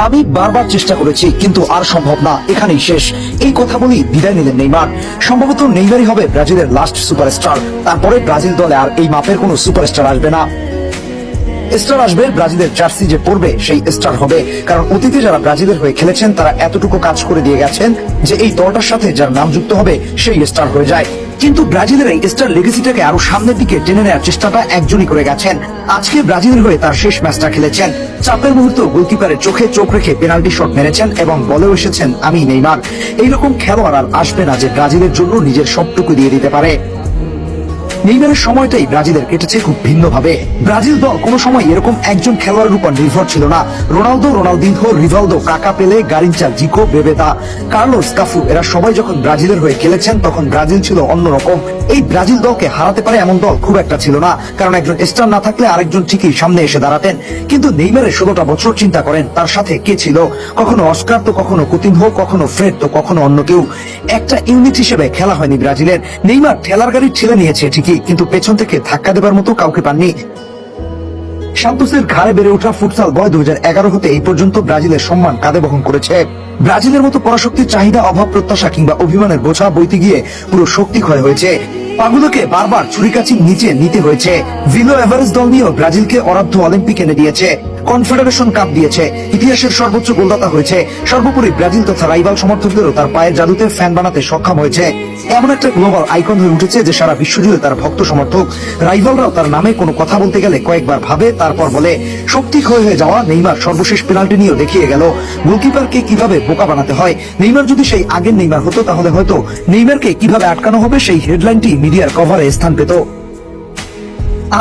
আমি বারবার চেষ্টা করেছি কিন্তু আর সম্ভব না, এখানেই শেষ। এই কথা বলি বিদায় নিলেন নেইমার। সম্ভবত নেইমারই হবে ব্রাজিলের লাস্ট সুপারস্টার। তারপরে ব্রাজিল দলে আর এই মাপের কোনো সুপারস্টার আসবে না। স্টার আসবে ব্রাজিলের জার্সি যে পরবে সেই স্টার হবে, কারণ অতীতে যারা ব্রাজিলের হয়ে খেলেছেন তারা এতটুকু কাজ করে দিয়ে গেছেন যে এই দলটার সাথে যার নাম যুক্ত হবে সেই স্টার হয়ে যায়। কিন্তু ব্রাজিলের এই স্টার লেগেসিটাকে আরো সামনের দিকে টেনে নেওয়ার চেষ্টাটা একজনই করে গেছেন। আজকে ব্রাজিলের হয়ে তার শেষ ম্যাচটা খেলেছেন। চাপের মুহূর্তে গোলকিপারের চোখে চোখ রেখে পেনাল্টি শট মেরেছেন এবং বলেও এসেছেন আমি নেইমার। এইরকম খেলোয়াড় আর আসবে না যে ব্রাজিলের জন্য নিজের সবটুকু দিয়ে দিতে পারে। নেইমারের সময়টাই ব্রাজিলের কেটেছে খুব ভিন্নভাবে। ব্রাজিল দল কোনো সময় এরকম একজন খেলোয়াড়ের উপর নির্ভর ছিল না। রোনালদো, রোনালদিনহো, রিভালদো, কাকা, পেলে, গারিনচা, জিকো, বেবেতা, কার্লোস, কাফু এরা সবাই যখন ব্রাজিলের হয়ে খেলেছেন তখন ব্রাজিল ছিল অন্যরকম। এই ব্রাজিল দলকে হারাতে পারে এমন দল খুব একটা ছিল না, কারণ একজন স্টার না থাকলে আরেকজন ঠিকই সামনে এসে দাঁড়াতেন। কিন্তু নেইমারের 16টা বছর চিন্তা করেন তার সাথে কে ছিল। কখনো অস্কার তো কখনো কুতিনহো, কখনো ফ্রেড তো কখনো অন্য কেউ। একটা ইউনিট হিসেবে খেলা হয়নি ব্রাজিলের। নেইমার ঠেলার গাড়ি ঠেলে নিয়েছে ঠিকই, কিন্তু পেছন থেকে ধাক্কা দেবার মতো কাউকে পাননি। সান্তোসের ঘাড়ে বেড়ে ওঠা ফুটসাল বয় 2011 হতে এই পর্যন্ত ব্রাজিলের সম্মান কাঁধে বহন করেছে। ব্রাজিলের মতো পরাশক্তির চাহিদা, অভাব, প্রত্যাশা কিংবা অভিমানের বোঝা বইতে গিয়ে পুরো শক্তি ক্ষয় হয়েছে। পাগুলোকে বারবার ছুরিকাছির নিচে নিতে হয়েছে। ভিলো এভারেস্ট দল নিয়েও ব্রাজিলকে অরাধ্য অলিম্পিক এনে দিয়েছে, কনফেডারেশন কাপ দিয়েছে, ইতিহাসের সর্বোচ্চ গোলদাতা হয়েছে। সর্বোপরি ব্রাজিল তথা রাইভাল সমর্থকদেরও তার পায়ের জাদুতে ফ্যান বানাতে সক্ষম হয়েছে। এমন একটা গ্লোবাল আইকন হয়ে উঠেছে যে সারা বিশ্ব জুড়ে তার ভক্ত সমর্থক। রাইভালরাও তার নামে কোনো কথা বলতে গেলে কয়েকবার ভাবে তারপর বলে। শক্তি ক্ষয় হয়ে যাওয়া নেইমার সর্বশেষ পেনাল্টি নিয়েও দেখিয়ে গেল গোলকিপারকে কিভাবে বোকা বানাতে হয়। নেইমার যদি সেই আগের নেইমার হতো তাহলে হয়তো নেইমারকে কিভাবে আটকানো হবে সেই হেডলাইনটি মিডিয়ার কভারে স্থান পেত।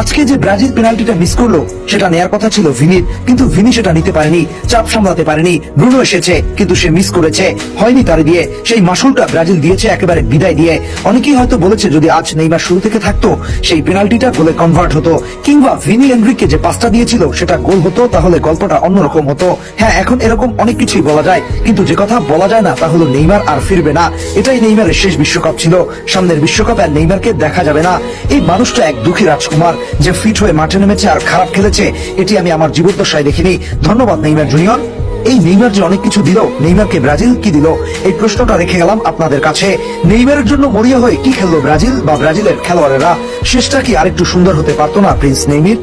আজকে যে ব্রাজিল পেনাল্টিটা মিস করলো সেটা নেয়ার কথা ছিল ভিনির, কিন্তু ভিনি সেটা নিতে পারেনি, চাপ সামলাতে পারেনি। ব্রুনো এসেছে কিন্তু সে মিস করেছে, হয়নি তার দিয়ে। সেই মাসুলটা ব্রাজিল দিয়েছে একেবারে বিদায় দিয়ে। অনেকেই হয়তো বলেছে যদি আজ নেইমার শুরু থেকে থাকতো সেই পেনাল্টিটা গোলে কনভার্ট হতো, কিংবা ভিনি এনরিককে যে পাসটা দিয়েছিল সেটা গোল হতো, তাহলে গল্পটা অন্যরকম হতো। হ্যাঁ, এখন এরকম অনেক কিছুই বলা যায়, কিন্তু যে কথা বলা যায় না তা হলো নেইমার আর ফিরবে না। এটাই নেইমারের শেষ বিশ্বকাপ ছিল। সামনের বিশ্বকাপে আর নেইমারকে দেখা যাবে না। এই মানুষটা এক দুঃখী রাজকুমার যে ফিট হয়ে মাঠে নেমেছে আর খারাপ খেলেছে, এটি আমি আমার জীবদ্দশায় দেখিনি। ধন্যবাদ নেইমার জুনিয়র। এই নেইমার যে অনেক কিছু দিল, নেইমারকে ব্রাজিল কি দিল এই প্রশ্নটা রেখে গেলাম আপনাদের কাছে। নেইমারের জন্য মরিয়া হয়ে কি খেললো ব্রাজিল বা ব্রাজিলের খেলোয়াড়েরা? শেষটা কি আরেকটু সুন্দর হতে পারতো না প্রিন্স নেইমির?